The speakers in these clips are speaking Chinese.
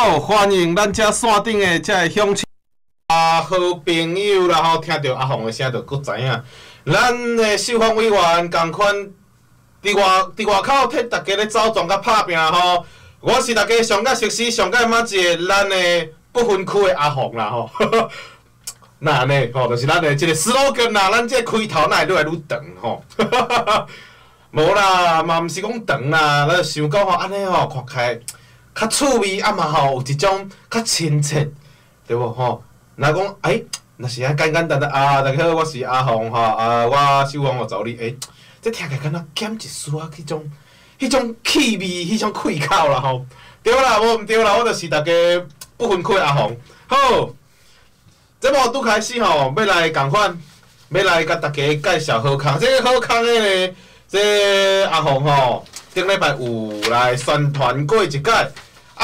好，欢迎咱遮线顶的遮乡亲好朋友啦吼，听到阿凤的声就搁知影，咱的秀芳委员共款伫外口替大家咧走庄甲拍拼吼。我是大家上较熟悉、上较满意的咱的不分区的阿凤啦吼。那安尼吼，就是咱的即个 slogan 啦，咱这开头哪会愈来愈长吼。无啦，嘛毋是讲长啦，咱想讲吼安尼吼看起来较趣味，啊嘛吼有一种较亲切，对无吼？若讲若是简简单单大家好，我是阿凤吼，我秀芳我找你，这听起来敢若减一丝仔迄种气味，迄种气口啦吼。对啦，无毋对啦，我就是大家不分开阿凤。好，节目拄开始吼，要来共款，要来甲大家介绍好康。这个好康的呢，这阿凤吼，顶礼拜有来宣传过一届。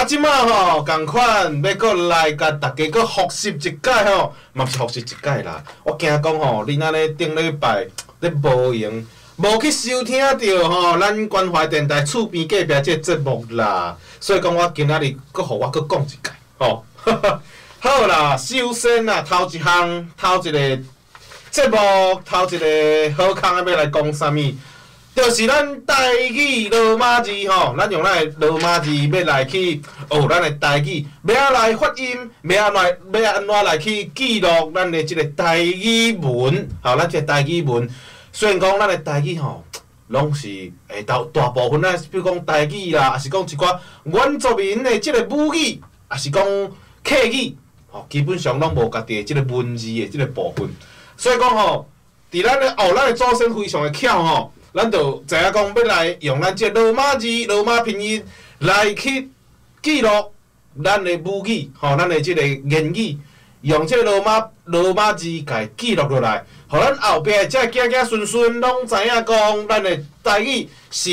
即摆吼，共款要搁来甲大家搁复习一届吼，嘛是复习一届啦。我惊讲吼，恁安尼顶礼拜咧无闲，无去收听着吼，咱关怀电台厝边隔壁这节目啦。所以讲，我今仔日搁互我搁讲一届吼。好啦，首先啦，头一个节目，头一个好康要来讲啥物？就是咱台语罗马字吼，咱用咱的罗马字要来去学咱的台语，要来发音，要安怎来去记录咱的即个台语文，吼，咱即个台语文。虽然讲咱的台语吼，拢是大部分比如讲台语啦，也是讲一寡原住民的即个母语，也是讲客语，吼，基本上拢无家己的即个文字的即个部分。所以讲吼，伫咱的咱的祖先非常的巧吼。咱就知影讲要来用咱这罗马字、罗马拼音来去记录咱的母语，吼，咱的这个言语，用这罗马字甲记录落来，互咱后壁才子子孙孙拢知影讲咱的台语是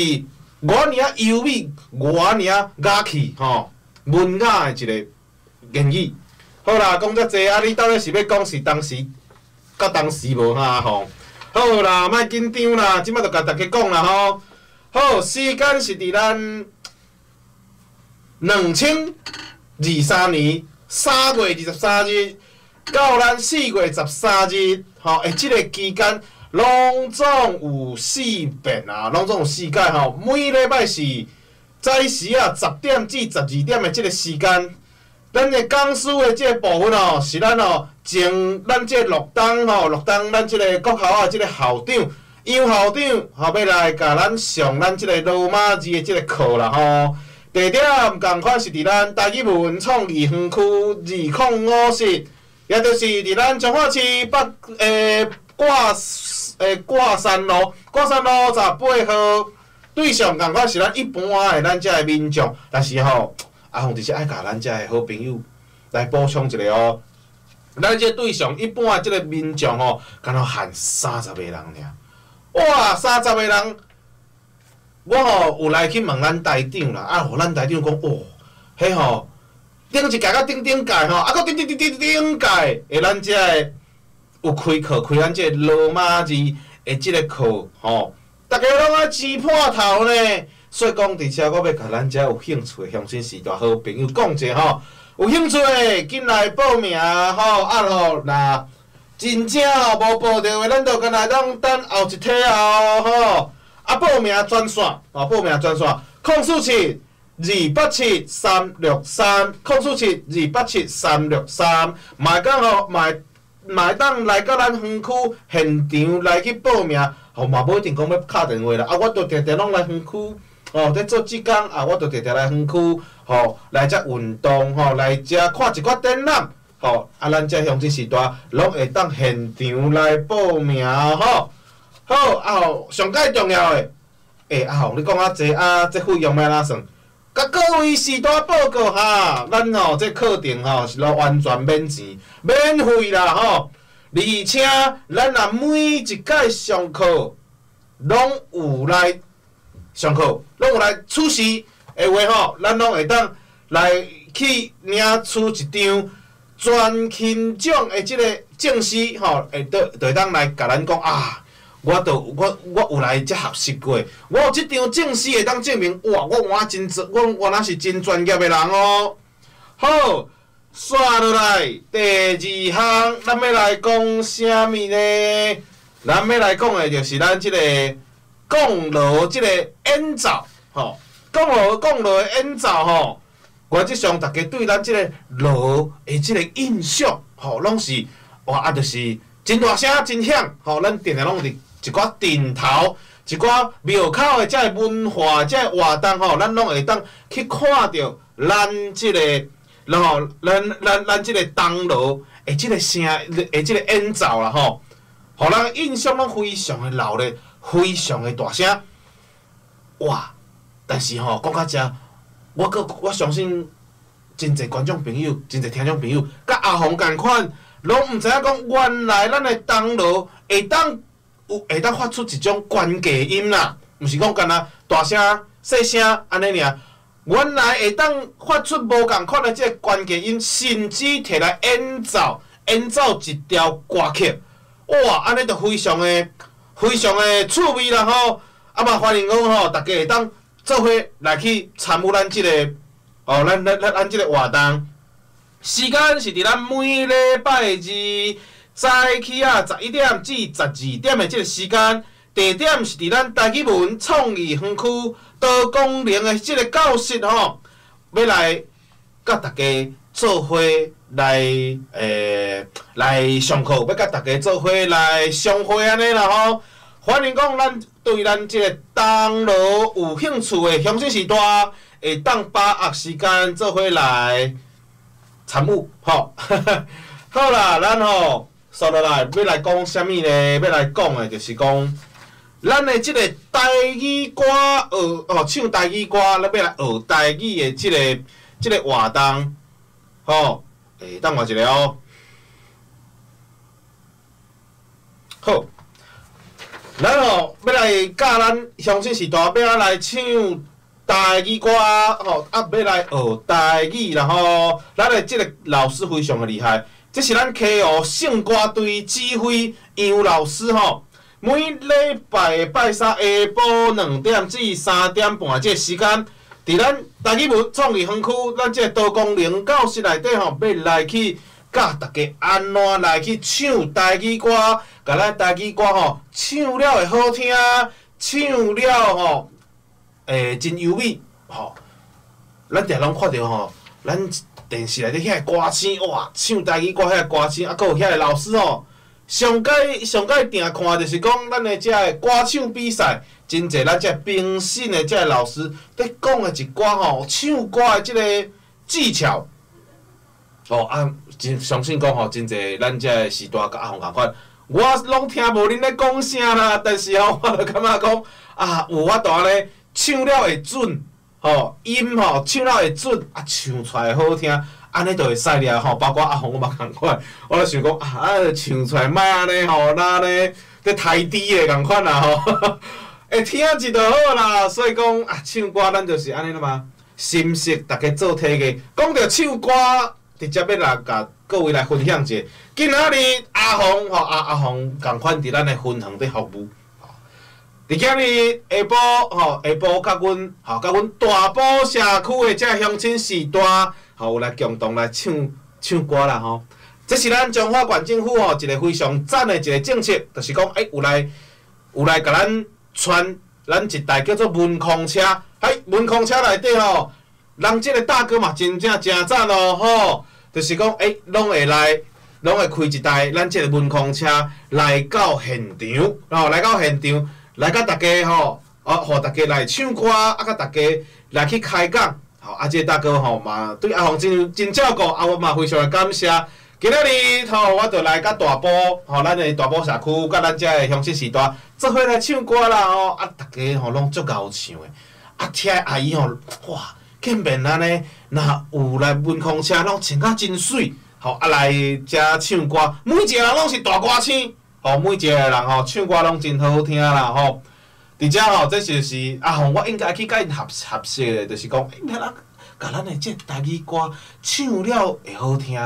偌尔优美、偌尔雅气，吼，文雅的一个言语。好啦，讲遮济，你到底是要讲是当时甲当时无哈吼？好啦，莫紧张啦，即摆就甲大家讲啦吼。好，时间是伫咱2023年3月23日到咱4月13日，吼，即个期间拢总有4遍啊，拢总有4届吼。每礼拜是早时啊10点至12点的即个时间。咱的讲师的即个部分哦，是咱哦，从咱即个录档咱即个国校啊，即个校长杨校长要来甲咱上咱即个罗马字的即个课啦吼。地点共款是伫咱台语文创意园区205室，也就是伫咱彰化市挂山路18号对上，共款是咱一般的咱遮的民众，但是吼。阿凤就是爱甲咱遮的好朋友来补充一下哦。咱这对象一般的即个民众吼，敢若限30个人尔。哇，30个人，我吼有来去问咱台长啦，互咱台长讲，迄吼顶一届甲顶届吼，搁顶届的咱遮的有开课，开咱这罗马字的即个课吼，大家拢爱挤破头呢。所以讲，伫遮我要甲咱遮有兴趣的乡亲时代好朋友讲者吼，有兴趣的紧来报名吼，若真正无报着的，咱就干来等后一体后吼，报名专线047 287 363 047 287 363，嘛讲吼，嘛当来到咱园区现场来去报名，吼嘛无一定讲要敲电话啦，我都定定拢来园区。在做志工我就常常来园区，来遮运动，来遮看一寡展览，咱遮乡亲时代拢会当现场来报名好，上介重要的，阿凤，你讲啊济这费用要哪算？甲各位时代报告哈，咱这课程是完全免钱，免费啦而且咱每一届上课拢有来。上课拢有来出示的话咱拢会当来去领出一张全勤奖的即个证书会当来甲咱讲我有来遮学习过，我有即张证书会当证明，哇，我真我原来是真专业的人哦。好，刷落来第二项，咱要来讲啥物呢？咱要来讲的就是咱即个讲落即个演奏，吼，讲落的演奏吼，原则上大家对咱即个锣的即个印象，吼，拢是哇就是真大声、真响，吼，咱定定拢伫一寡顶头。一寡庙口的遮个文化、遮个活动吼，咱拢会当去看到咱即个，然后咱即个铜锣的即个声，的即个演奏啦吼，互咱印象拢非常的热烈，非常的大声。哇！但是吼，讲到遮，我相信真侪观众朋友、真侪听众朋友，甲阿红共款，拢毋知影讲原来咱的铜锣会当发出一种关键音啦，毋是讲干那大声、细声安尼尔。原来会当发出无共款的即个关键音，甚至摕来演奏一条歌曲，哇！安尼就非常的趣味啦吼。啊嘛，欢迎讲吼，大家会当做伙来去参与咱即个咱即个活动。时间是伫咱每礼拜二。早起啊，11点至12点的即个时间，地点是伫咱台语文创意园区多功能的即个教室吼，要来甲大家做伙来来上课，要甲大家做伙来相会安尼啦吼。欢迎讲咱对咱即个铜锣有兴趣的乡亲时代，会当把握时间做伙来参与吼。好啦，咱吼。说落来，要来讲啥物呢？要来讲的就是讲，咱的即个台语歌唱台语歌，咱要来学台语的即个活动，吼，等我一下哦。好，咱要来教咱乡亲时代，要来唱台语歌，吼，要来学台语，然后咱的即个老师非常的厉害。这是咱溪湖圣歌队指挥杨老师吼，每礼拜拜三下晡2点至3点半这个时间，伫咱台语文创意园区咱这个多功能教室内底吼，要来去教大家安怎来去唱台语歌，甲咱台语歌吼唱了会好听，唱了吼真优美吼，咱定拢看到吼，咱。电视内底遐个歌星，哇，唱台语歌遐个歌星，啊，佫有遐个老师吼，上界定看就是讲咱的遮个歌唱比赛，真侪咱遮评审的遮个老师伫讲的一寡吼唱歌的即个技巧，真相信讲吼，真侪咱遮个时代甲阿红共款，我拢听无恁咧讲啥啦，但是吼，我就感觉讲有法度安尼唱了会准。吼音吼唱了会准，唱出来会好听，安尼就会使了吼。包括阿红嘛共款，我咧想讲唱出来莫安尼吼，咱咧在台低的共款啦吼，会听一就好啦。所以讲唱歌咱就是安尼啦嘛，心识大家做体个。讲到唱歌，直接要来甲各位来分享者。今仔日阿红阿红共款伫咱的分行伫服务。伫今日下晡甲阮大埔社区的遮乡亲时代，有来共同来唱歌啦吼。这是咱中华县政府一个非常赞的一个政策，就是讲有来甲咱传咱一台叫做文控车，文控车内底人即个大哥嘛真赞哦吼，就是讲拢会开一台咱即个文控车来到现场，然后来到现场。来甲大家互大家来唱歌，甲大家来去开讲。这个大哥嘛对阿红真照顾，我嘛非常的感谢。今仔日我就来甲大埔咱的大埔社区，甲咱遮的乡亲时代做伙来唱歌啦大家拢足够唱的。听阿姨哇，见面安尼，若有来文控车，拢穿甲真水，来遮唱歌，每一个人拢是大歌星。每一个人唱歌拢真好听啦吼！而且这就是阿红，我应该去甲因合适的，就是讲，要甲咱的这台语歌唱了会好听，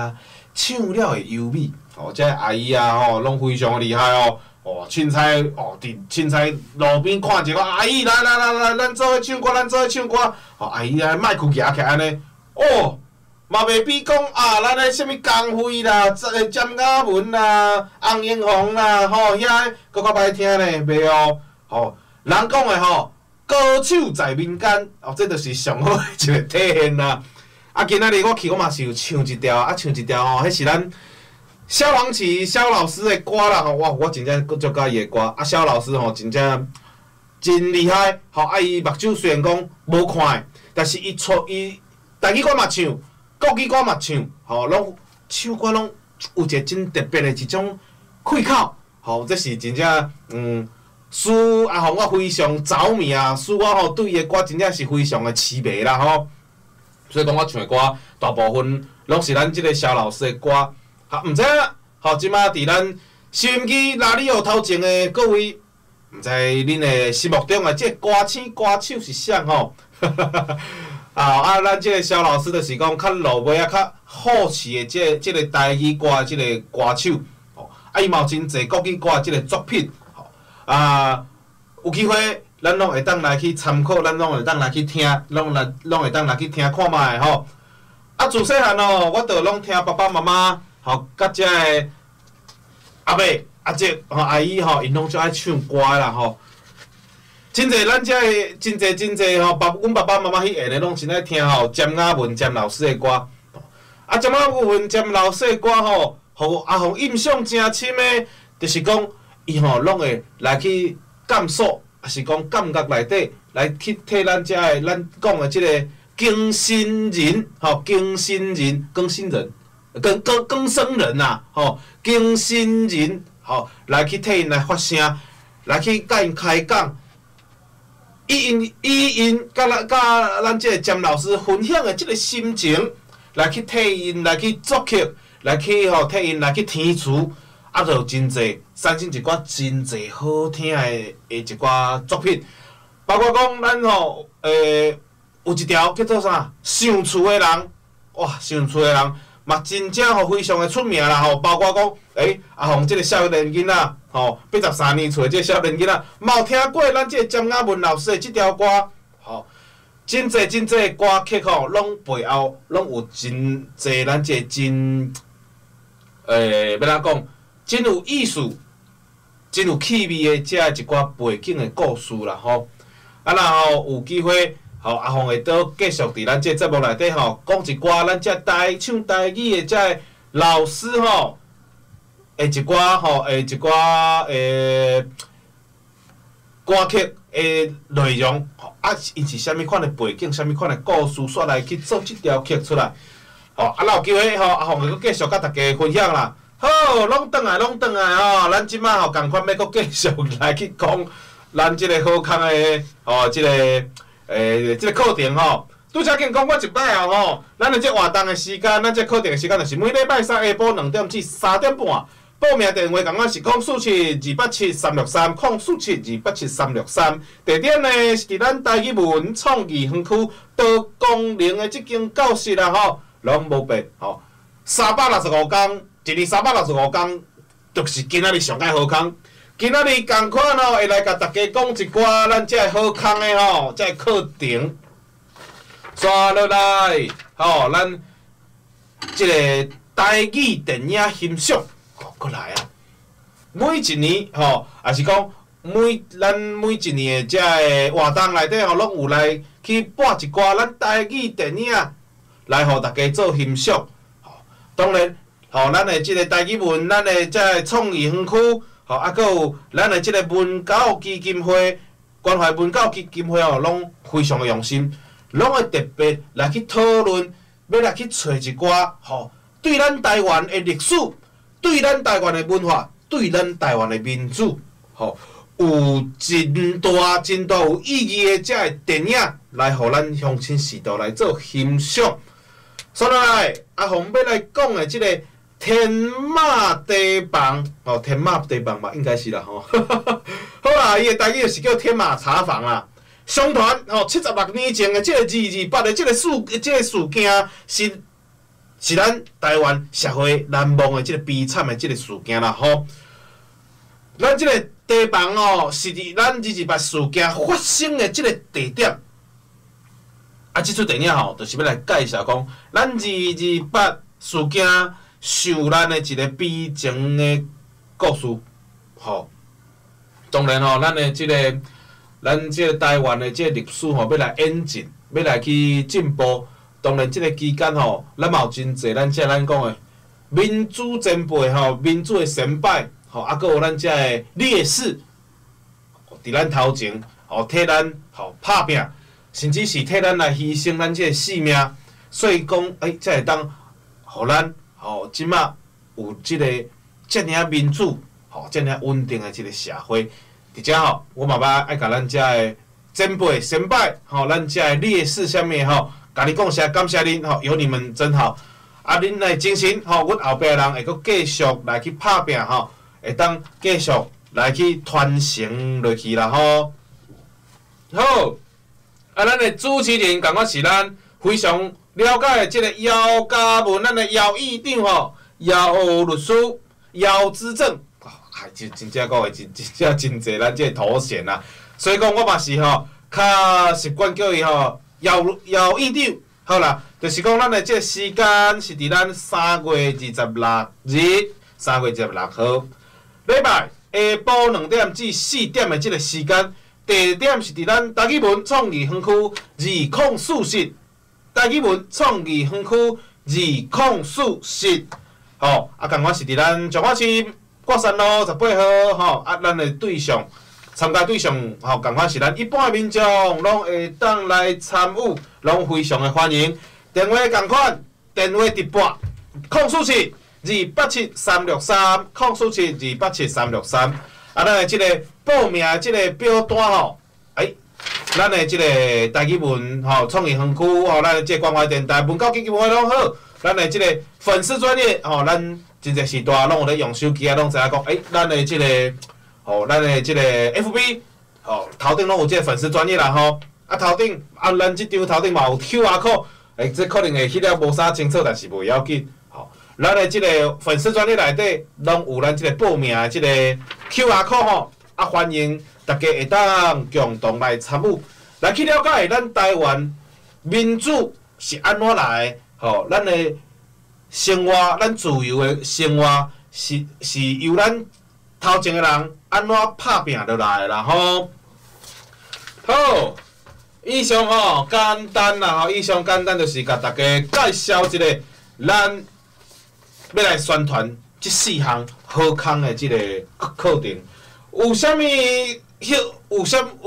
唱了会优美。这阿姨拢非常厉害凊彩凊彩路边看一个阿姨，来，咱做伙唱歌，咱做伙唱歌。阿姨莫去举起安尼，嘛袂比讲啊，咱诶什物江辉啦、詹雅文啦、洪英红啦，吼遐搁较歹听咧，袂哦，吼人讲诶吼，歌手在民间，哦，这就是上好诶一个体现啦。啊，今仔日我去，我嘛是有唱一条，唱一条吼，迄是咱萧煌奇萧老师诶歌啦，吼，哇，我真正足喜欢伊诶歌，啊，萧老师吼真正真厉害，吼，啊，伊目睭虽然讲无看，但是伊台语歌嘛唱，国语歌嘛唱，吼，拢唱歌拢有一个真特别诶一种开口，吼，这是真正使阿宏我非常着迷啊，使我吼对伊诶歌真正是非常诶痴迷啦，吼。所以讲，我唱的歌大部分拢是咱即个萧老师的歌。哈，毋知影吼，即马伫咱收音机拉里奥头前的各位，毋知恁的心目中的即个歌星歌手是啥吼？咱即个萧老师就是讲较落尾啊，较好试的即个台语歌即个歌手。吼，伊嘛有真侪国语歌即个作品。吼，有机会。咱拢会当来去参考，咱拢会当来去听，拢会当来去听看卖吼。自细汉哦，我着拢听爸爸妈妈吼，甲遮个阿伯、阿姐、吼阿姨吼，因拢最爱唱歌啦吼。真侪咱遮个真侪吼，阮爸爸妈妈迄下咧拢真爱听吼，詹雅文詹老师的歌。詹雅文詹老师的歌吼，互阿宏印象真深的，就是讲伊吼拢会来去感受。也是讲感觉内底来去替咱遮个咱讲的即个更新人，吼更新人呐，吼更新人，吼来去替因来发声，来去甲因开讲，以因甲咱即个詹老师分享的即个心情，来去替因来去作曲，来去替因来去填词。就真侪产生一寡真侪好听的一寡作品，包括讲咱吼有一条叫做啥？想厝的人，哇，想厝的人嘛真正非常的出名啦吼。包括讲阿宏即个少年囡仔吼，83年厝的即个少年囡仔，嘛有听过咱即个詹雅文老师的即条歌吼。真侪歌曲吼，拢背后拢有真侪咱即个真要怎讲？真有意思、真有气味的遮一寡背景的故事啦吼。然后有机会，阿宏会倒继续伫咱这节目内底吼，讲一寡咱遮唱台语的遮老师吼，一寡歌曲的内容，因是啥物款的背景、啥物款的故事，煞来去做即条曲出来。咱有机会阿宏会阁继续甲大家分享啦。好，拢转来吼！咱即摆吼共款要阁继续来去讲咱即个好康的即个即个课程吼。拄则经讲过一摆吼，咱的即活动的时间，咱即课程的时间就是每礼拜三下晡2点至3点半。报名电话共我是047-287-363，047-287-363。地点呢是伫咱台语文创意园区道公陵的即间教室啦吼，拢无变吼，365天。一年365天，就是今仔日上解好康。今仔日共款吼，会来甲大家讲一寡咱遮个好康的吼，遮个课程。刷落来，咱即个台语电影欣赏，过来啊！每一年也是讲咱每一年的遮个活动内底拢有来去播一寡咱台语电影，来互大家做欣赏。当然。咱的即个台语文，咱的遮个创意园区，阁有咱的即个文教基金会、关怀文教基金会拢非常的用心，拢会特别来去讨论，要来去找一寡对咱台湾的历史、对咱台湾的文化、对咱台湾的民主，有真大有意义的遮个电影，来互咱乡亲时代来做欣赏。所以来，阿宏要来讲的即个。天马地房天马地房吧，应该是啦吼。好啦，伊的台语就是叫天马茶房啦。相传76年前的即个228的即个事件，是咱台湾社会难忘的即个悲惨的即个事件啦吼。咱即个地房是伫咱228事件发生的即个地点，啊，即出电影吼，就是要来介绍讲，咱228事件受咱的一个悲情的故事，吼。当然吼，咱即个台湾的即个历史吼，要来演进，要来去进步。当然，即个期间吼，咱嘛有真济咱讲的民主前辈吼，民主的先败吼，啊，搁有咱遮的烈士，伫咱头前吼替咱吼拍拼，甚至是替咱来牺牲咱即个性命，所以讲才会当互咱吼即马有即个遮尔民主吼遮尔稳定的即个社会。伫遮吼，我嘛爱甲咱遮的前辈先辈吼，咱遮的烈士啥物吼，甲你讲声感谢恁吼，有你们真好。啊，恁的精神吼，阮后壁人会阁继续来去拍拼吼，会当继续来去传承落去啦吼。好，啊，咱的主持人感觉是咱非常了解的即个姚嘉文，咱的姚议长吼，姚律师，姚资政。真正讲的真济咱即个头衔啦，所以讲我嘛是吼较习惯叫伊吼姚议长，好啦，就是讲咱的即个时间是伫咱3月26日，3月26号，礼拜下晡2点至4点的即个时间，地点是伫咱台语文创意园区204室，台语文创意园区204室，吼啊，共款是伫咱彰化市国山路18号，吼啊，咱的对象参加对象，吼，共款是咱一般的民众，拢会当来参与，拢非常的欢迎。电话共款，电话直拨047-287-363，047-287-363。啊，咱的即个报名的即个表单吼，咱的即个台语文吼创意园区吼，咱的即个关怀电台文教基金会拢好，咱的即个粉丝专业吼，咱真侪时代拢有咧用手机啊，拢知影讲，咱的即个吼，咱的即个 FB 吼，头顶拢有即个粉丝专业啦吼，啊头顶啊，咱即张头顶嘛有 QR code，这可能会翕了无啥清楚，但是袂要紧，吼，咱的即个粉丝专业内底拢有咱即个报名的即个 QR code 吼，啊欢迎大家会当共同来参与，来去了解咱台湾民主是安怎来的，吼，咱的生活，咱自由的生活是由咱头前的人安怎拍拼落来的啦吼。好，以上吼简单啦吼，以上简单就是甲大家介绍一个咱要来宣传即4项好康的即个课程。有啥物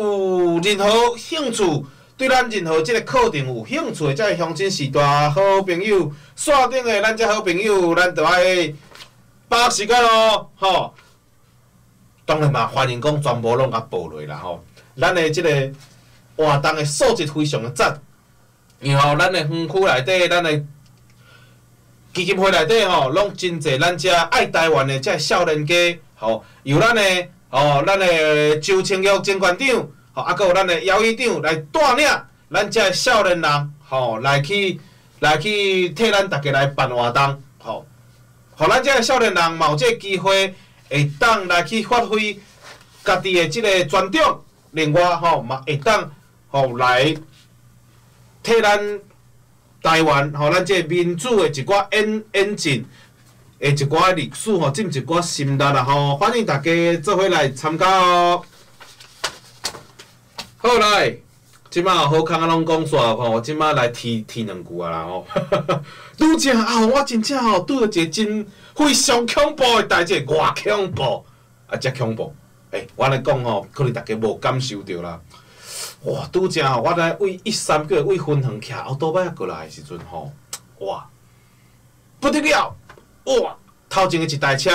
有任何兴趣？对咱任何即个课程有兴趣的，才乡亲时代好朋友，线顶的咱这好朋友，咱就爱把握时间咯，吼。当然嘛，欢迎讲全部拢甲报落啦，吼。咱的即个活动的素质非常的赞，然后咱的园区内底，咱的基金会内底吼，拢真侪咱遮爱台湾的遮少年家，吼，由咱的周清玉前馆长。吼，啊，搁有咱的姚议长来带领咱遮少年人，吼，来去替咱大家来办活动，吼，互咱遮少年人嘛有这个机会，会当来去发挥家己的即个专长，另外吼嘛会当吼来替咱台湾吼咱这民主的一寡演进的一寡历史吼，浸一寡心力啦吼，欢迎大家做伙来参加哦。好来，即马好康啊，拢讲煞吼，即马来提两句啊啦吼。拄则啊，我真正吼拄着一个真非常恐怖的代志，偌恐怖啊，遮恐怖！我来讲吼，可能大家无感受到啦。哇，拄则吼，我来为13个为分园徛后倒摆过来的时阵吼，哇，不得了！哇，头前的一台车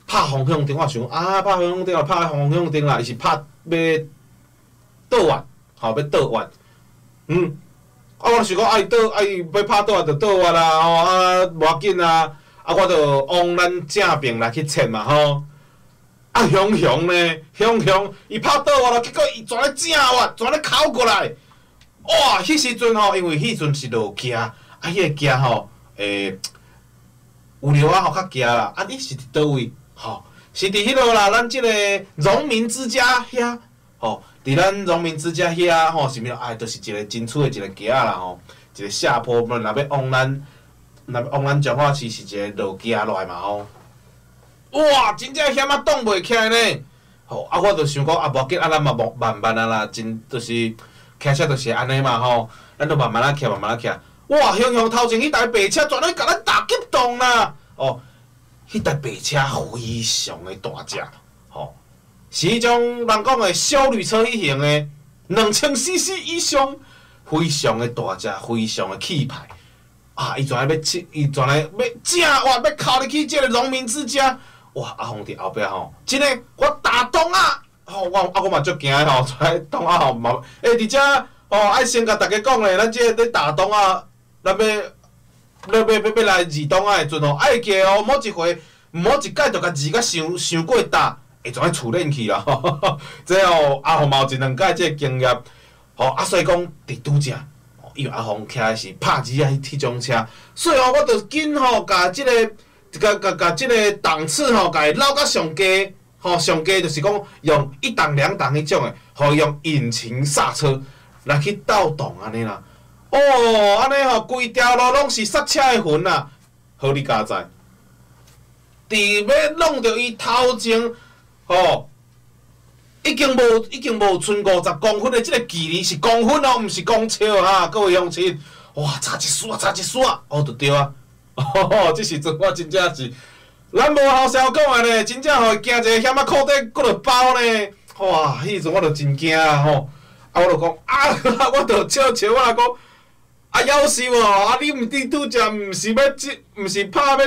拍方向灯，我想啊，拍方向灯啦，拍方向灯啦，伊是拍要倒弯，吼要倒弯，啊我想讲，伊要拍倒弯就倒弯啦，吼啊无要紧啊，啊我就往咱正边来去切嘛吼，啊雄呢，伊拍倒弯咯，结果伊全咧正弯，全咧靠过来，哇！迄时阵吼，因为迄阵是落行，啊迄个行吼，有聊啊吼较行啦，啊你是伫倒位？吼，是伫迄落啦，咱即个荣民之家遐，吼。伫伫咱农民之家遐吼，是毋是哎，就是一个真厝的一个街啦吼，一个下坡，若要往咱彰化市是一个落街落来嘛吼。哇，真正险啊，挡袂起来呢。吼，啊，我就想讲啊，无要紧，啊，咱嘛慢慢啊啦，真就是开车就是安尼嘛吼，咱就慢慢啊骑，慢慢啊骑。哇，雄雄头前迄台白车全咧甲咱打激动啦！哦，迄台白车非常的大只，吼，是迄种人讲的小旅车迄型的，2000cc 以上，非常的大只，非常的气派。啊，伊全来要正哇，要靠入去即个农民之家。哇！阿宏伫后壁吼，真诶，我打洞啊！吼，我嘛足惊诶吼，出来洞啊吼嘛，伫遮吼爱先甲大家讲咧，咱即个咧打洞啊，咱要来移洞啊诶阵吼，爱记哦，某一回，某一届就甲移甲伤过大，会全处理去啦。即吼阿宏嘛有一两届即个经验，吼啊，所以讲伫拄正，因为阿宏骑诶是拍字啊迄种车，所以我就紧吼甲即个。甲即个档次吼，甲伊捞到上低，吼上低就是讲用1档2档迄种诶，吼用引擎刹车来去斗动安尼啦。哦，安尼吼规条路拢是刹车诶痕啦，好你家知。伫要弄着伊头前，吼已经无剩50公分诶，即个距离是公分哦，毋是公尺啊，各位乡亲。哇，差一丝啊，差一丝啊，哦，就对啊。哦，即时阵我真正是，咱无后生讲诶呢，真正吼惊一个险啊，裤底搁着包呢。哇，迄时阵我就真惊啊吼！啊，我就讲啊，我就笑，我来讲，啊，夭寿哦！啊，你毋伫拄则毋是拍要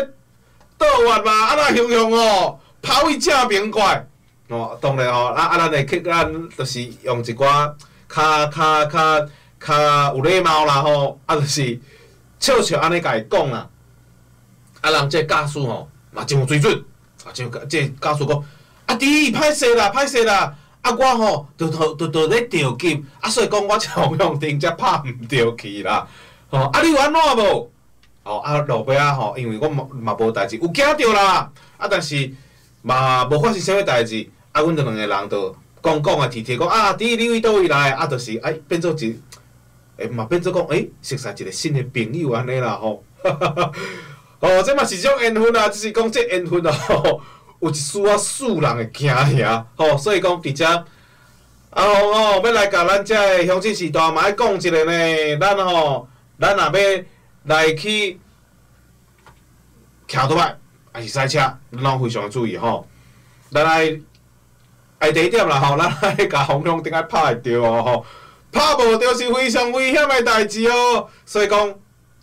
倒弯嘛？啊，那雄雄哦，跑去正面怪。哦，当然吼，咱会去，咱就是用一寡较有礼貌啦吼，啊，就是笑安尼甲伊讲啦。啊，人这驾驶吼嘛真有水准，啊，这驾驶讲，啊弟，歹势啦，歹势啦，啊我吼，就咧着急，啊所以讲我常用顶才拍毋着去啦，吼，啊你有安怎无？哦，啊路尾啊吼，因为我嘛无代志，有惊着啦，啊但是嘛无发生啥物代志，啊阮着两个人就讲提讲，啊弟你位倒位来，啊就是变做一，嘛变做讲熟悉一个新的朋友安尼啦吼。哦，这嘛是种缘分啊，只是讲这缘分哦，有一丝仔使人会惊遐，吼，所以讲伫遮，啊吼，要来甲咱遮个乡亲时代嘛爱讲一个呢，咱若要来去骑倒摆，还是赛车，咱拢非常的注意吼。咱爱第一点啦吼，咱爱甲方向顶爱拍会着哦吼，拍无着是非常危险的代志哦，所以讲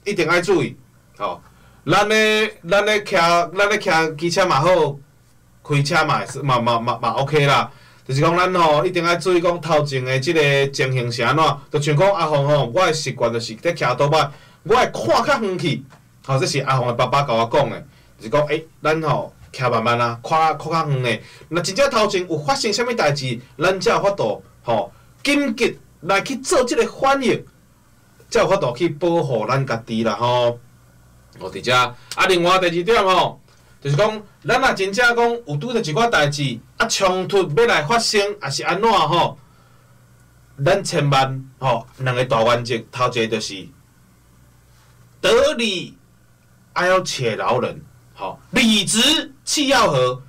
一定爱注意，吼。咱咧骑机车嘛好，开车嘛OK 啦。就是讲咱吼一定爱注意讲头前的即个情形是安怎。就像讲阿凤吼，我的习惯就是咧骑倒摆，我会看较远去。吼，这是阿凤的爸爸甲我讲的，就是讲咱吼骑慢慢啊，看较远的。若真正头前有发生啥物代志，咱才有法度吼紧急来去做即个反应，才有法度去保护咱家己啦吼。哦，伫遮啊，另外第二点吼，就是讲，咱若真正讲有拄着一寡代志，啊冲突要来发生，也是安怎吼？咱千万吼两个大原则，头一个就是得理，要且饶人，吼，理直气要和。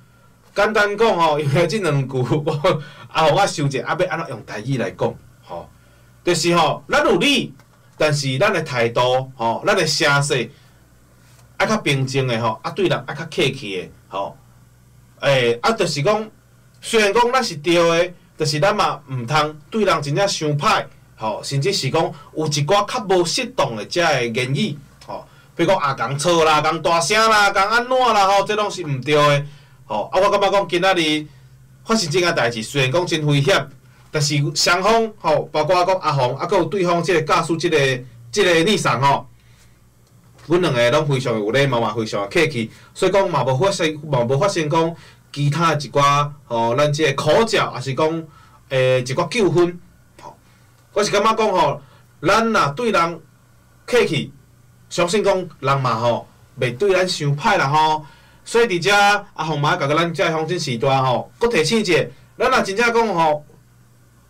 简单讲吼，因为即两句我收者要安怎用台语来讲，吼，就是吼，咱有理，但是咱的态度，吼，咱的声势。较平静的吼，对人较客气的吼，就是讲，虽然讲咱是对的，但是咱嘛毋通对人真正伤歹，吼，甚至是讲有一寡较无适当的遮个言语，吼，比如讲共吵啦、共大声啦、共安怎啦，吼，这拢是毋对的，吼，我感觉讲今仔日发生这件代志，虽然讲真危险，但是双方吼，包括讲阿宏，还有对方即个驾驶即个逆上吼。阮两个拢非常有礼貌嘛，非常客气，所以讲嘛无发生讲其他一寡吼，咱即个口角，也是讲一寡纠纷，吼。我是感觉讲吼，咱若对人客气，相信讲人嘛吼，袂对咱伤歹啦吼。所以伫遮阿宏嘛，甲咱遮乡亲时代吼，佫提醒者，咱若真正讲吼，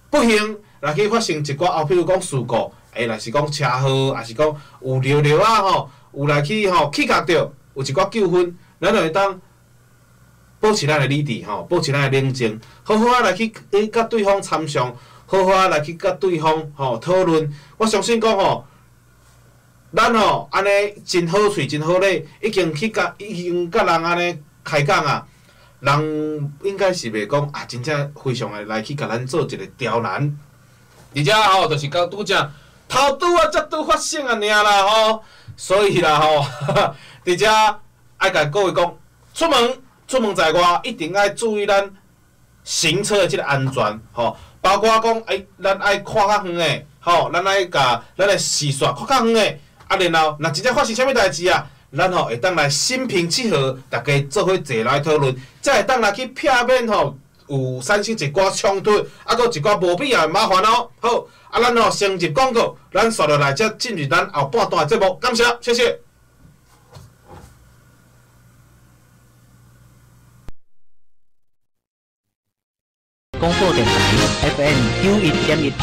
不幸若去发生一寡比如讲事故，若是讲车祸，还是讲有尿啊吼，有来去起角着，有一寡纠纷，咱就会当保持咱的理智吼，保持咱的冷静，好好啊来去甲对方参详，好好啊来去甲对方讨论。我相信讲咱安尼真好喙真好咧，已经甲人安尼开讲啊。人应该是袂讲真正非常的来去甲咱做一个刁难，而且就是到拄则头拄才拄发生啊尔啦所以啦而且爱甲各位讲，出门在外一定爱注意咱行车的这个安全包括讲咱爱看较远的咱爱甲咱的视线看较远的然后若真正发生啥物代志啊？咱会当来心平气和，大家做伙坐来讨论，才会当来去避免有产生一寡冲突，搁一寡无必要的麻烦好，咱先入广告，咱刷落来才进入咱后半段的节目，感谢，谢谢。广播电台 FM 91.1。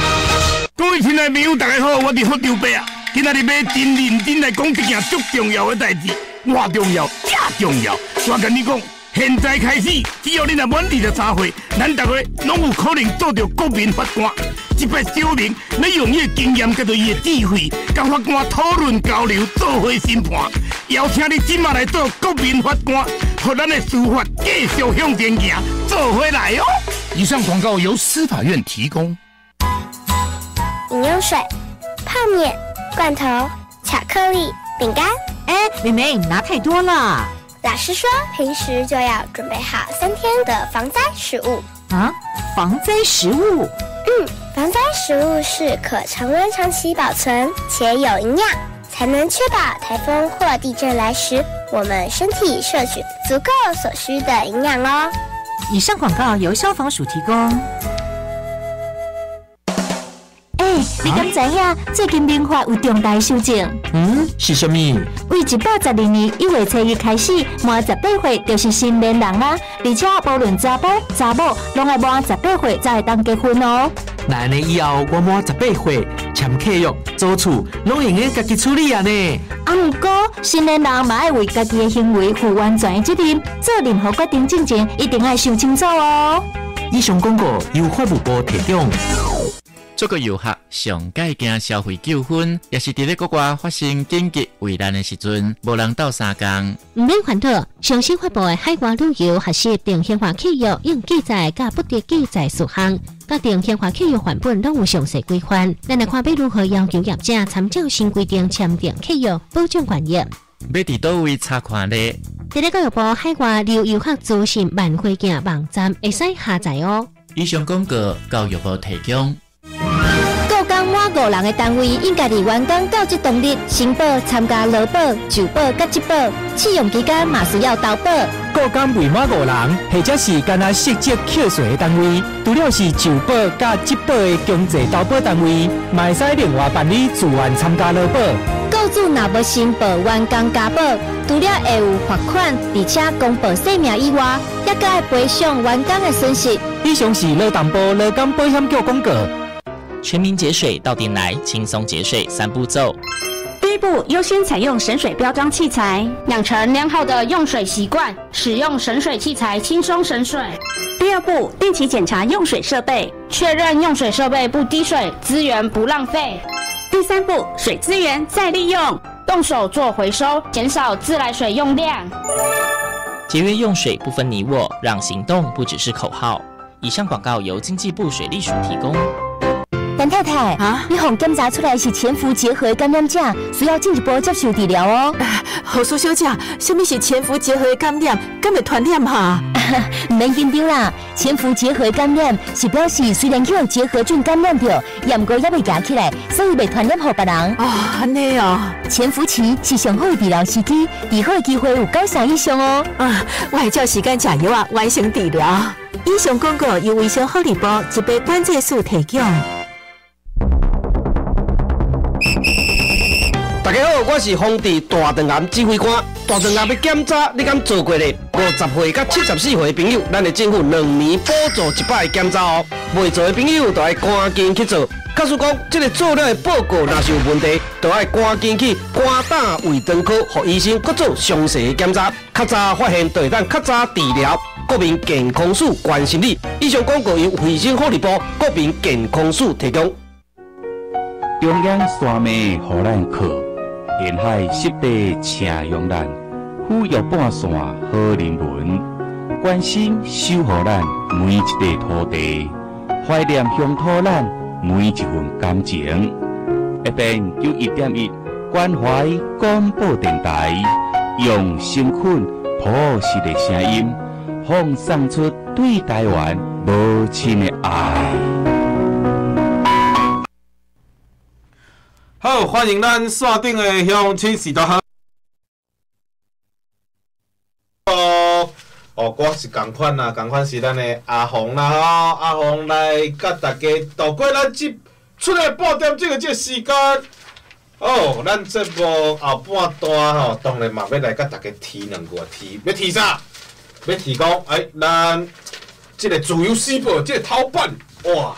各位亲爱朋友，大家好，我是福州伯啊。今仔日要真认真来讲一件足重要的代志，偌重要，正重要。我跟你讲，现在开始，只要你若满23岁，咱大家拢有可能做到国民法官。这摆小明要用伊的经验，甲着伊的智慧，甲法官讨论交流，做伙审判。邀请你即马来做国民法官，让咱的司法继续向前行，做伙来哦。以上广告由司法院提供。饮用水、泡面、罐头、巧克力、饼干。妹妹，你拿太多了。老师说，平时就要准备好3天的防灾食物。啊，防灾食物？防灾食物是可常温长期保存且有营养，才能确保台风或地震来时，我们身体摄取足够所需的营养哦。以上广告由消防署提供。你敢知影最近民法有重大修正？是什么？为112年1月7日开始，满18岁就是成年人啊！而且无论查甫查某，拢要满18岁才会当结婚哦。那安尼以后我满18岁，签契约、租厝，拢用个家己处理啊呢？不过成年人嘛要为家己的行为负完全的责任，做任何决定之前一定要想清楚哦。以上广告由法务部提供。做个游客上介惊消费纠纷，也是伫咧国外发生紧急危难的时阵，无人斗3工。唔免烦恼，上新发布的海外旅游学习定型化契约应记载甲不得记载事项，甲定型化契约范本拢有详细规范。咱来看要如何要求业者参照新规定签订契约，保障权益。要伫倒位查看呢？伫咧教育部海外旅游客资讯万会镜网站会使下载哦。以上广告教育部提供。雇工满5人的单位，应家己员工到职当日申报参加劳保、就保甲职保，试用期间嘛需要投保。雇工未满5人，或者是干那涉及扣税的单位，除了是就保甲职保的强制投保单位，嘛会使另外办理自愿参加劳保。雇主若无申报员工加保，除了会有罚款，而且公报姓名以外，也该赔偿员工的损失。以上是劳动部劳工保险局广告。全民节水到店来，轻松节水3步骤。第一步，优先采用省水标章器材，养成良好的用水习惯，使用省水器材轻松省水。第二步，定期检查用水设备，确认用水设备不滴水，资源不浪费。第三步，水资源再利用，动手做回收，减少自来水用量。节约用水不分你我，让行动不只是口号。以上广告由经济部水利署提供。陈太太你互检查出来是潜伏结核感染者，需要进一步接受治疗哦。何苏小姐，什么是潜伏结核感染？敢会传染哈？唔免紧张啦，潜伏结核感染是表示虽然有结核菌感染着，也毋过还未夹起来，所以未传染给别人。安尼哦。潜伏期是上好的治疗时机，治好的机会有90%以上哦。我会照时间吃药啊，完成治疗。以上广告由卫生福利部疾病管制署提供。大家好，我是防治大肠癌指挥官。大肠癌要检查，你敢做过咧？50岁到74岁的朋友，咱的政府2年补助100个检查哦。未做的朋友，就要赶紧去做。假使讲这个做了的报告若是有问题，就要赶紧去肝胆胃肠科，让医生搁做详细的检查。较早发现，就会当较早治疗。国民健康署关心你。以上广告由卫生福利部国民健康署提供。中央山脉互咱靠，沿海湿地请用咱，俯约半线好人文，关心守护咱每一块土地，怀念乡土咱每一份感情。FM91.1关怀广播电台，用诚恳朴实的声音，放送出对台湾无尽的爱。好，欢迎咱线顶的乡亲时代行。我是同款啦，同款是咱的阿红啦吼，阿红来甲大家度过咱出来半点这个时间。咱节目后半段吼，当然嘛要来甲大家提两句，要提啥？要提讲，咱这个自由时报这个头版，哇，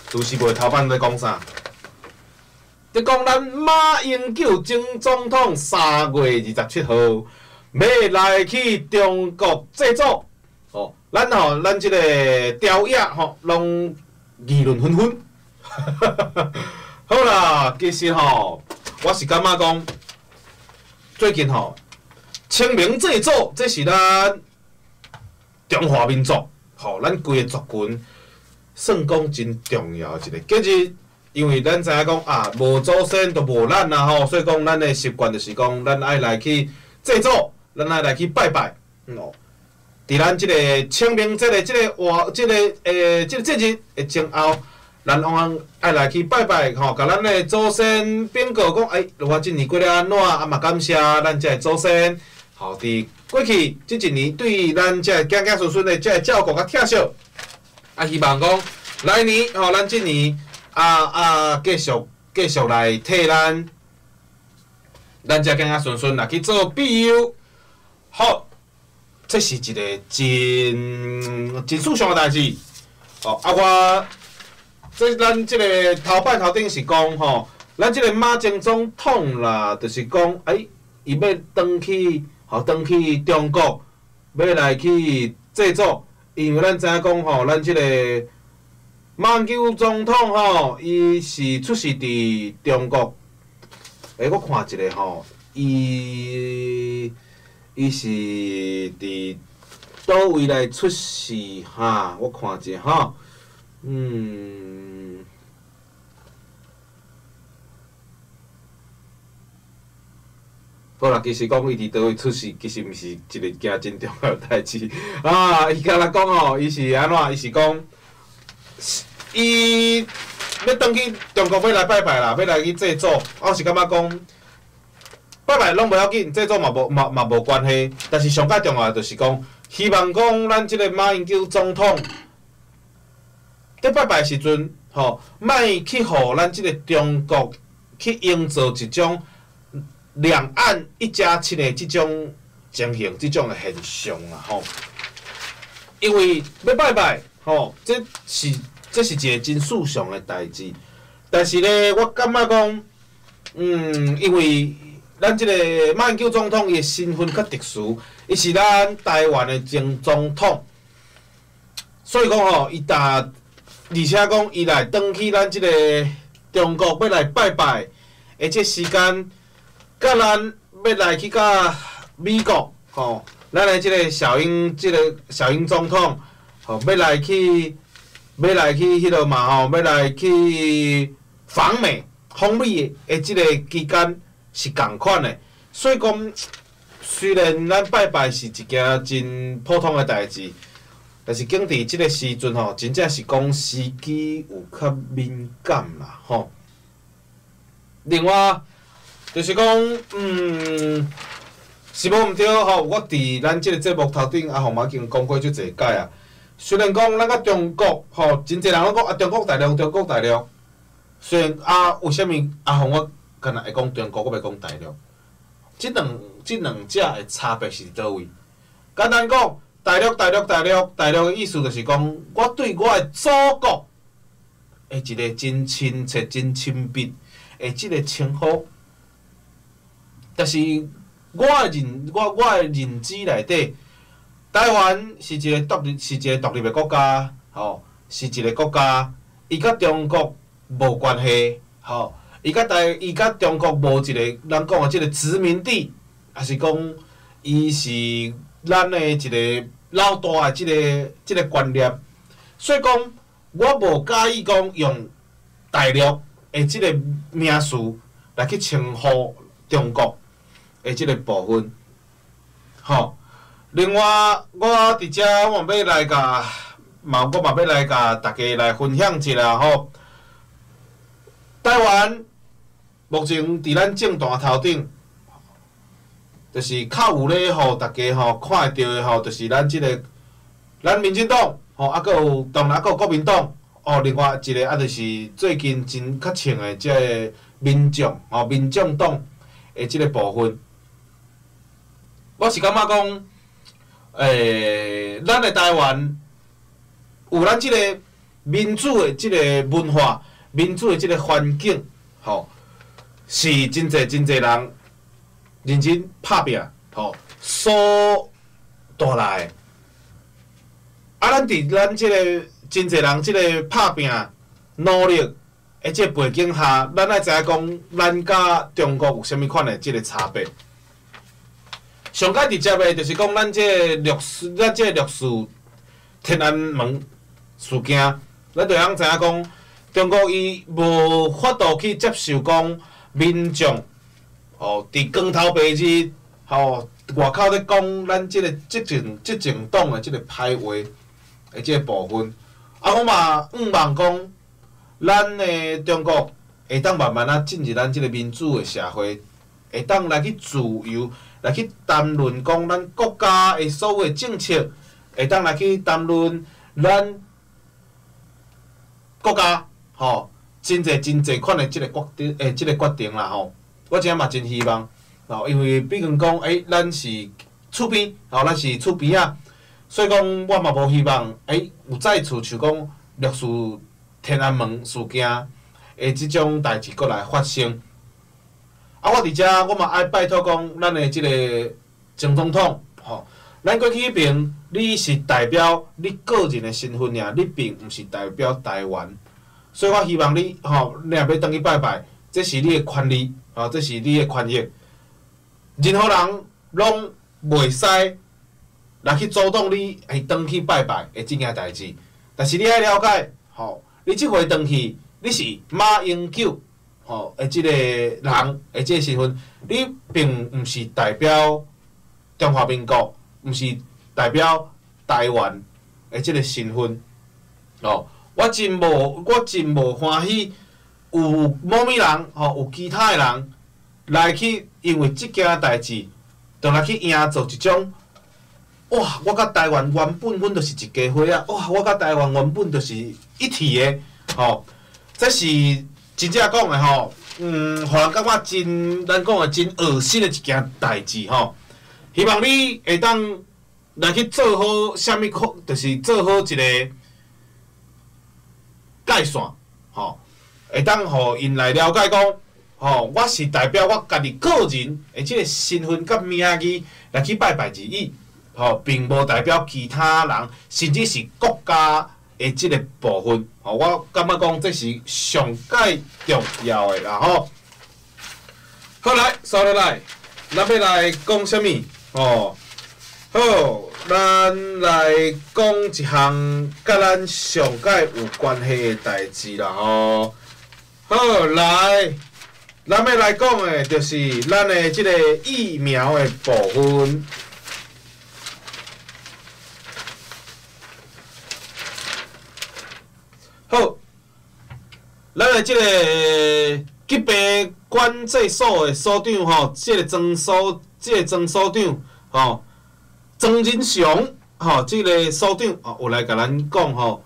自由时报的头版在讲啥？在讲咱马英九前总统3月27号要来去中国制作，咱这个朝野拢议论纷纷。好啦，其实我是感觉讲，最近清明制作，这是咱中华民族咱规个族群算讲真重要一个节日。因为咱知影讲无祖先就无咱啦所以讲咱的习惯就是讲，咱爱来去制作，咱爱来去拜拜。伫咱即个清明节的即个节日的前后，咱爱来去拜拜甲咱的祖先禀告讲，我今年过得安怎嘛感谢咱这祖先，伫过去这一年对咱这子子孙孙的这照顾甲疼惜，希望讲来年咱今年。继续来替咱这囝仔孙孙来去做庇佑，好，这是一个真事上的代志。我咱这个头版头顶是讲咱这个马前总统啦，就是讲伊要登去中国，要来去制作，因为咱知影讲咱这个。马英九总统伊是出世伫中国。我看一下伊是伫倒位来出世我看一下好啦，其实讲伊伫倒位出世，其实毋是一个件真重要的代志伊甲咱讲伊是安怎？伊是讲。伊要登去中国要来拜拜啦，要来去制作。我是感觉讲，拜拜拢无要紧，制作嘛无关系。但是上较重要的就是讲，希望讲咱即个马英九总统在拜拜时阵，莫去互咱即个中国去营造一种两岸一家亲的即种情形、即种的现象啦，因为要拜拜。这是一个真事上的代志，但是呢，我感觉讲，因为咱这个马英九总统伊的身份较特殊，伊是咱台湾的前总统，所以讲而且讲伊来登去咱这个中国要来拜拜，而且时间，甲咱要来去甲美国，咱的这个小英总统。要来去迄落嘛要来去访美的即个期间是共款的，所以讲虽然咱拜拜是一件真普通的代志，但是经伫即个时阵真正是讲时机有较敏感啦另外就是讲是无毋对我伫咱即个节目头顶阿红嘛已经讲过足侪摆虽然讲咱甲中国真侪人拢讲中国大陆。虽然为虾米阿红我敢若会讲中国，我袂讲大陆。即两者的差别是伫倒位？简单讲，大陆的意思就是讲，我对我的祖国的一个真亲切、真亲密的即个称呼，但是我的认知内底，台湾是一个独立的国家，吼，是一个国家，伊甲中国无关系，吼，伊甲中国无一个咱讲的即个殖民地，还是讲伊是咱的一个老大的即个观念，所以讲我无介意讲用大陆的即个名词来去称呼中国的即个部分，吼。另外，我伫遮我嘛要来甲大家来分享一下吼。台湾目前伫咱政坛头顶，就是较有咧，互大家看会到的吼，就是咱民进党吼，还佫有当然还佫有国民党哦。另外一个就是最近真较称的即个民众党的即个部分，我是感觉讲。咱的台湾有咱即个民主的即个文化、民主的即个环境，吼，是真侪人认真拍拼，吼，所带来的。咱伫咱即个真侪人即个拍拼、努力的即个背景下，咱爱知影讲，咱甲中国有啥物款的即个差别。上界直接的，就是讲咱即个历史天安门事件，咱就通知影讲，中国伊无法度去接受讲民众哦，伫光头白日外口咧讲咱即个执政党的即个歹话的即个部分，我嘛望讲，咱的中国会当慢慢进入咱即个民主的社会，会当来去自由。来去谈论讲咱国家的所有政策，会当来去谈论咱国家真侪款的即个决定啦吼。我真嘛真希望因为毕竟讲咱是厝边咱是厝边啊，所以讲我嘛无希望有再次像讲历史天安门事件的即种代志搁来发生。我伫遮，我嘛爱拜托讲，咱的即个前总统，咱过去迄边，你是代表你个人的身份尔，你并毋是代表台湾，所以我希望你，你若要登去拜拜，这是你的权利，这是你的权益，任何人拢袂使来去阻挡你登去拜拜的即件代志。但是你爱了解，你即回登去，你是马英九。即个人即个身份，你并毋是代表中华民国，毋是代表台湾的即个身份。我真无欢喜，有某物人有其他的人来去因为即件代志，就来去营造一种哇！我甲台湾原本就是一家伙啊！哇！我甲台湾原本就是一体的，这是。真正讲的互人感觉真，咱讲的真恶心的一件代志希望你会当来去做好啥物就是做好一个界线会当互因来了解讲我是代表我家己个人的即个身份甲名义来去拜拜而已并无代表其他人，甚至是国家。的即个部分，我感觉讲这是上界重要的啦好，来，收落来，咱要来讲啥物？好，咱来讲一项甲咱上界有关系的代志啦好，来，咱要来讲的就是咱的即个疫苗的部分。好，咱的即个疾病管制所的所长即个曾所长曾仁祥即个所长有来甲咱讲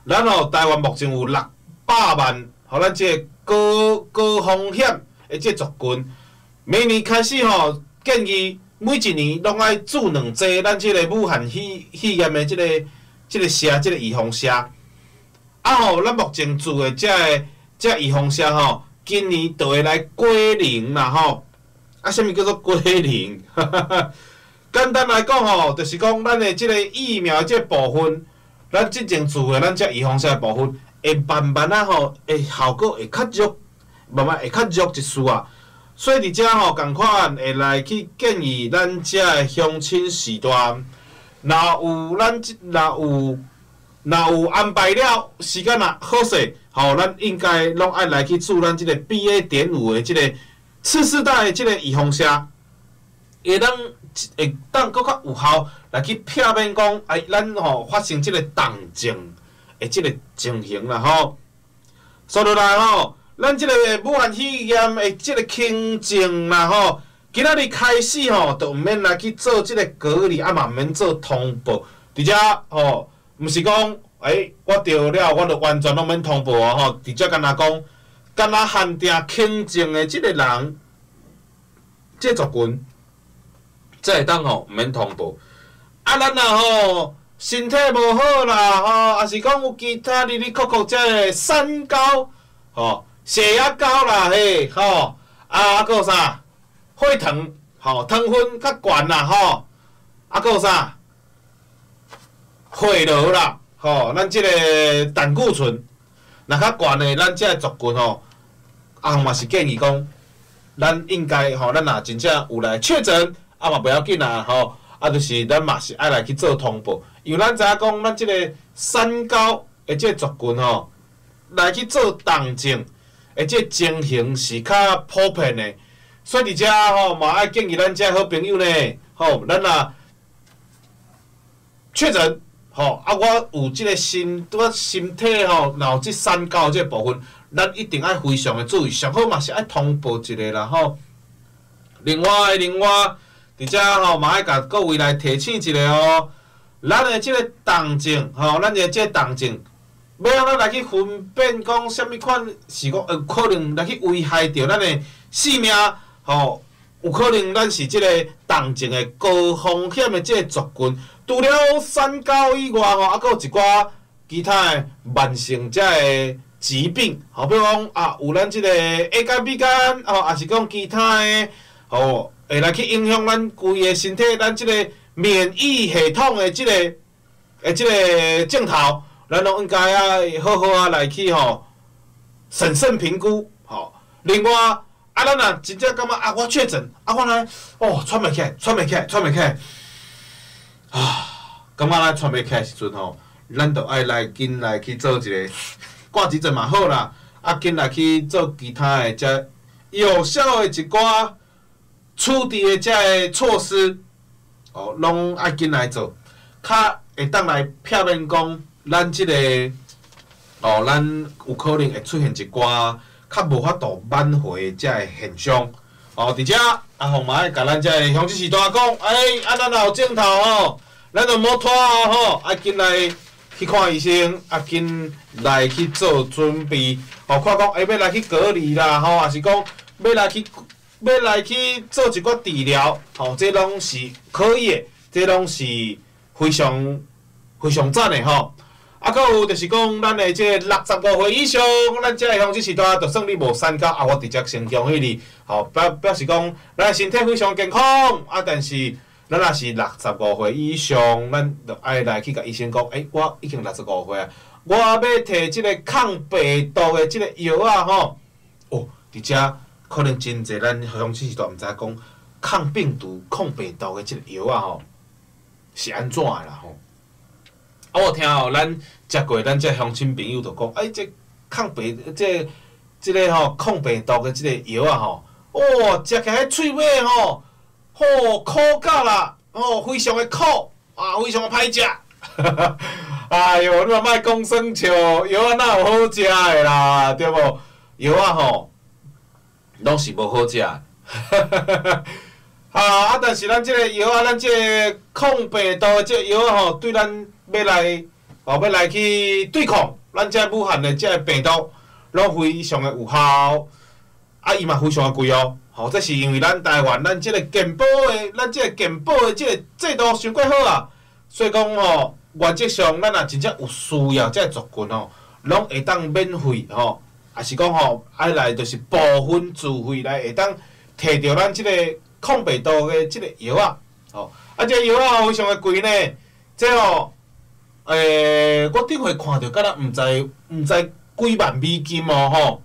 咱台湾目前有600万咱即个高风险的这族群，明年开始吼，建议每一年拢爱注2剂咱即个武汉肺炎的即个蛇，即个预防蛇。啊吼，咱目前注的这预防蛇吼，今年就会来归零啦吼。啊，啥物叫做归零？简单来讲吼，就是讲咱的即个疫苗这部分，咱之前做的咱这预防蛇的部分，会慢慢啊吼，会效果会较弱，慢慢会较弱一丝啊。所以伫遮吼，共款会来去建议咱遮的乡亲时段，若有安排了时间啊好势，吼，咱应该拢爱来去注咱即个 BA.5 的即个次世代的即个预防蛇，会当搁较有效来去避免讲，咱吼发生即个重症的即个情形啦吼。说落来吼，咱即个武汉肺炎的即个轻症啦吼，今仔日开始吼，就毋免来去做即个隔离，啊嘛毋免做通报，伫遮吼，毋是讲我着了，我就完全拢免通报啊吼，伫遮干若讲，干若限定轻症的即个人，即族群。才会当吼，毋免通报。啊，咱若吼身体无好啦，吼，也是讲有其他哩哩扣扣遮个三高，吼，血压高啦，嘿，吼，啊，还有啥？血糖，吼，糖分较悬啦，吼，啊，还有啥？血糖啦，吼，咱即个胆固醇，若较悬的，咱遮个族群吼，啊，嘛是建议讲，咱应该吼，咱若真正有来确诊。啊嘛不要紧啦，吼，啊就是咱嘛是爱来去做通报，因为咱知影讲，咱即个三高的即个族群吼，来去做重症的即个情形是较普遍的，所以伫遮吼嘛爱建议咱遮好朋友呢，吼，咱若确诊，吼，啊我有即个身体吼，若有即三高即个部分，咱一定爱非常的注意，上好嘛是爱通报一下啦，吼。另外，伫遮吼嘛爱甲各位来提醒一下哦，咱的即个重症吼，咱的即个重症，要安怎来去分辨讲啥物款是讲有可能来去危害着咱的性命吼，有可能咱是即个重症的高风险的即个族群，除了三高以外吼，还佫有一寡其他的慢性即个疾病，吼，比如讲啊，有咱即个 A 肝、B 肝，吼，也是讲其他的吼。会来去影响咱规个身体，咱即个免疫系统的即个镜头，咱拢应该好好啊来去吼审慎评估吼。另外啊，咱若真正感觉啊，我确诊啊，我来喘袂起来啊，感觉咱喘袂起来时阵吼，咱就爱来紧来去做一个挂急诊嘛好啦，啊紧来去做其他的即有效的一寡。处置的遮个措施，哦，拢爱紧来做，较会当来避免讲咱即个，哦，咱有可能会出现一寡较无法度挽回的遮个现象。哦，伫遮阿凤嘛爱甲咱遮个乡亲时代讲，咱若有镜头吼，咱就莫拖啊吼，爱紧来去看医生，啊紧来去做准备，哦，看讲要来去隔离啦，吼，还是讲要来去做一寡治疗，吼，这拢是可以的，这拢是非常赞的吼。啊，佫有就是讲，咱的这65岁以上，咱这个乡亲时代，就算你无三高，啊，我直接先恭喜你，吼，表示讲，咱的身体非常健康，啊，但是咱若是65岁以上，咱就爱来去甲医生讲，我已经65岁啊，我要摕即个抗病毒的即个药啊，吼，哦，伫遮。可能真侪咱乡亲时代毋知讲抗病毒、抗病毒的即个药啊吼，是安怎的啦吼？啊，我听吼，咱食过咱这乡亲朋友就讲，这抗病即个吼抗病毒的即个药啊吼，哦，食起来喙尾吼，苦到啦，非常的苦啊，非常的歹食。哎哟，你嘛莫讲耍笑，药啊哪有好食的啦，对无？药啊吼。拢是无好食的，但是咱即个药啊，咱即个抗病毒的即个药啊吼，对咱要来去对抗咱即个武汉的即个病毒，拢非常的有效。啊，伊嘛非常贵哦。吼，这是因为咱台湾咱即个健保的即个制度伤过好啊，所以讲吼，原则上咱若真正有需要，这族群吼，拢会当免费吼，也是讲吼，爱来就是部分自费来会当摕到咱即个抗病毒的即个药啊，吼，啊，这药啊非常的贵呢，这吼，我顶回看到，敢若毋知几万美金哦吼，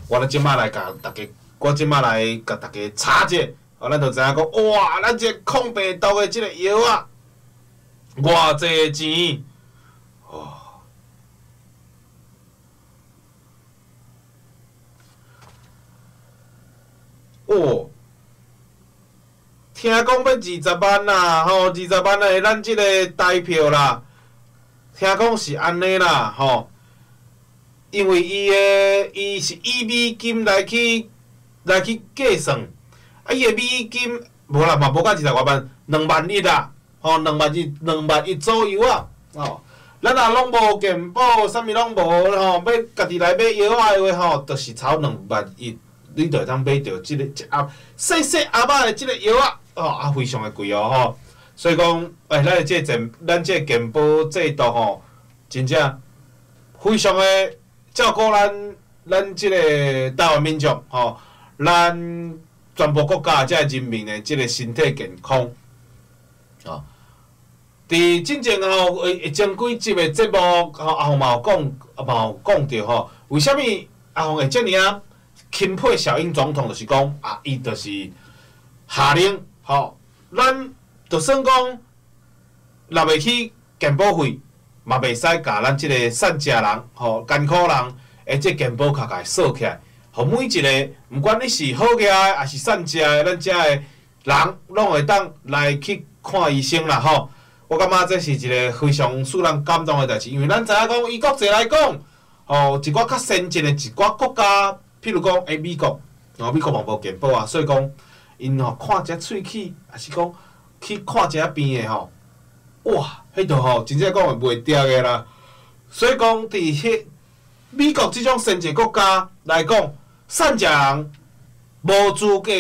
我即摆来甲大家。我即摆来甲大家查者，咱就知影讲，哇，咱这抗病毒的即个药啊，偌济钱哦！哦，听讲要20万啦，吼，20万的咱即个台票啦，听讲是安尼啦，吼，因为伊是以美金来去计算，啊，伊个美金无啦，嘛无到20外万，2万1啦，吼，2万1左右啊，吼，咱若拢无健保，啥物拢无吼，要家己来买药啊的话吼，就是超2万1，你就会当买到即个一盒细盒仔的即个药啊，哦，啊，非常的贵哦，吼，所以讲，咱即个健保制度吼，真正非常的照顾咱即个台湾民众吼。咱全部国家遮人民的即个身体健康，哦，伫进前吼，前几集的节目，阿凤嘛有讲着吼，为虾米阿凤会遮尔啊钦佩小英总统，就是讲啊，伊就是下令吼，咱就算讲纳袂起健保费，嘛袂使甲咱即个善食人吼艰苦人的即健保卡给扫起来。互每一个，毋管你是好个还是善食的，咱遮的人拢会当来去看医生啦吼。我感觉这是一个非常使人感动的代志，因为咱知影讲，以国际来讲，吼一寡较先进的一寡国家，譬如讲美国，美国嘛无健保啊，所以讲因吼看只喙齿，还是讲去看只病的吼，哇，迄度吼真正讲会袂掉的啦。所以讲伫迄美国即种先进国家来讲，善食人无资格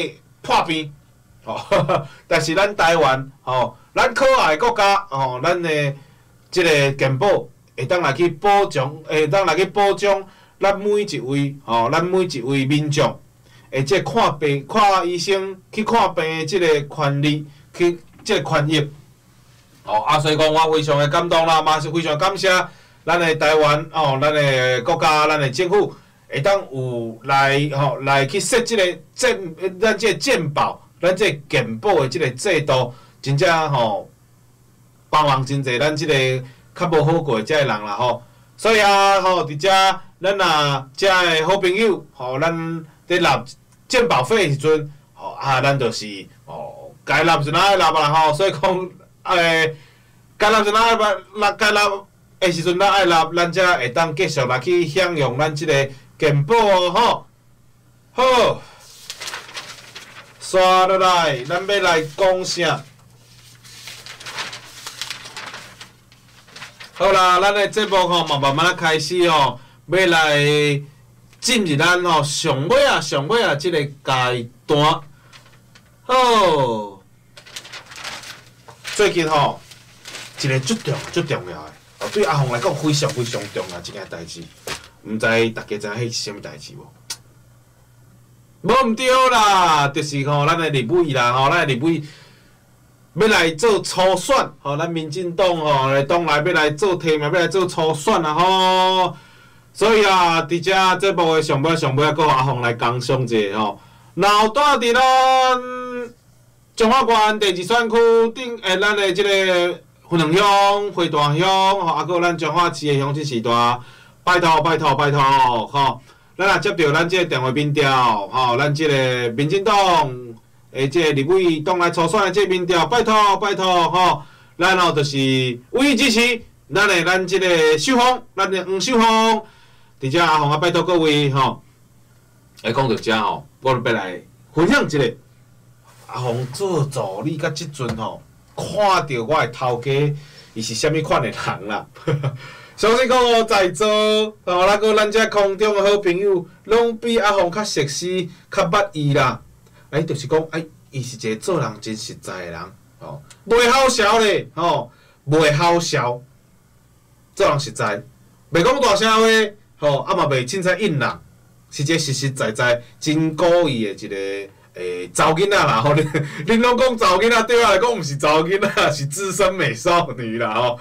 破病，吼，但是咱台湾，吼，咱可爱的国家，吼，咱的即个健保会当来去保障，会当来去保障咱每一位，吼，咱每一位民众，即看医生去看病的即个权利，去即个权益，吼，啊，所以讲我非常的感动啦，嘛是非常感谢咱的台湾，吼，咱的国家，咱的政府。会当有来吼来去设即个咱即个健保，咱即个健保的即个制度，真正吼帮忙真济咱即个较无好过遮个人啦吼。所以啊吼，伫遮咱遮个好朋友吼，咱伫纳健保费的时阵，吼啊，咱就是吼该纳就哪纳啦吼。所以讲该纳就哪纳，该纳的时阵咱爱纳，咱才会当继续来去享用咱即个。健保哦吼，好，刷落来，咱要来讲啥？好啦，咱的节目吼嘛慢慢啊开始哦，要来进入咱吼上尾啊即个阶段。好，最近吼一个最重要的，对阿凤来讲非常重要一件代志。毋知大家知影迄是啥物代志无？无毋对啦，就是吼，咱的立委啦，吼，咱的立委要来做初选，吼，咱民进党吼来党内要来做提名，要来做初选啦，吼。所以啊，伫遮节目的上尾啊，搁阿凤来工商者吼。然后住伫咱彰化县第2选区顶，咱的即个云林乡、花大乡，吼，啊，搁咱彰化市的乡亲时代。拜托，吼！咱若接到咱即个电话民调，吼，咱即个民进党诶，即个立委党内初选诶即个民调，拜托，吼！咱吼就是唯一支持咱即个秀芳，咱的黄秀芳，伫遮阿凤啊，拜托各位吼，讲到遮吼，我要来分享一个阿凤做助理甲即阵吼，看到我的头家伊是虾米款的人啦。相信讲哦，在座那个咱遮空中的好朋友，拢比阿凤较熟悉、较捌伊啦。就是讲，伊是一个做人真实在的人，袂好笑咧，袂好笑，做人实在，袂讲大声话，嘛袂凊彩应人，是一个实实在在、真故意的一个查某囡仔啦。恁拢讲查某囡仔，对我来讲毋是查某囡仔，是资深美少女啦，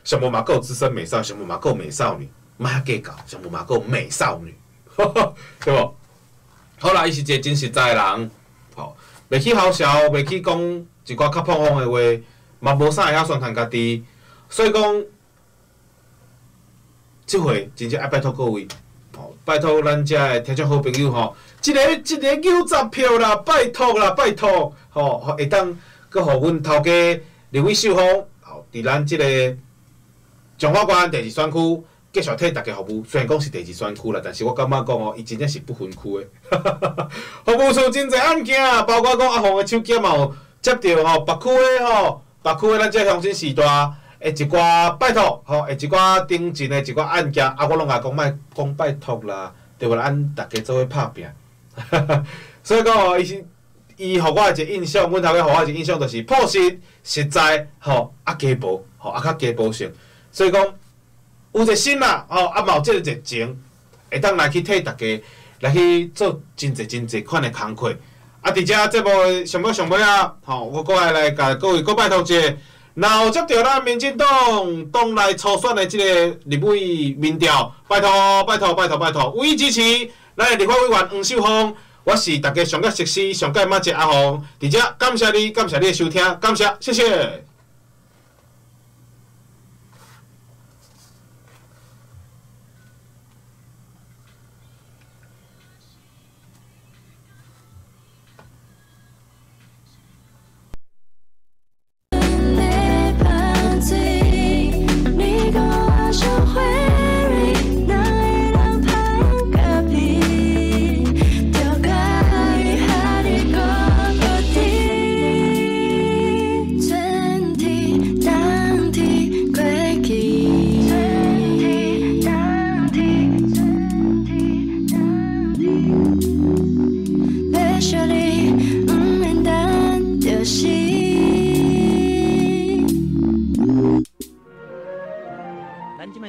上无嘛还有资深美少女，上无嘛还有美少女，莫遐计较，上无嘛还有美少女，对无？好啦，伊是一个真实在的人，袂去好笑，袂去讲一寡较碰风的话，嘛无啥会晓宣传家己，所以讲，即回真正爱拜托各位，拜托咱遮的听众好朋友一个90票啦，拜托啦，拜托，会当搁互阮头家立委秀芳，伫咱即个彰化县第2选区。继续替大家服务，虽然讲是第2选区啦，但是我感觉讲伊真正是不分区的。服务处真侪案件，包括讲阿凤的手机嘛有接到北区的北区的咱这乡亲时代的一寡拜托的一寡顶进的一寡案件，我拢甲讲莫讲拜托啦，对无？咱大家做伙拍拼。所以讲伊互我一个印象，阮头家互我一个印象就是朴实、实在，家暴，较家暴性，所以讲。有一个心啦，嘛有即个热情，会当来去替大家来去做真侪款的工课。伫遮节目上尾啊，我搁来甲各位拜托一下，若有接到咱民进党党内初选的即个立委民调，拜托，唯支持咱的立法委员黄秀芳。我是大家上较熟悉、上较捌一阿凤，伫遮感谢你的收听，感谢，谢谢。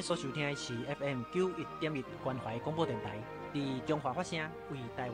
所收听的是 FM 91.1关怀广播电台，伫中华发声为台湾。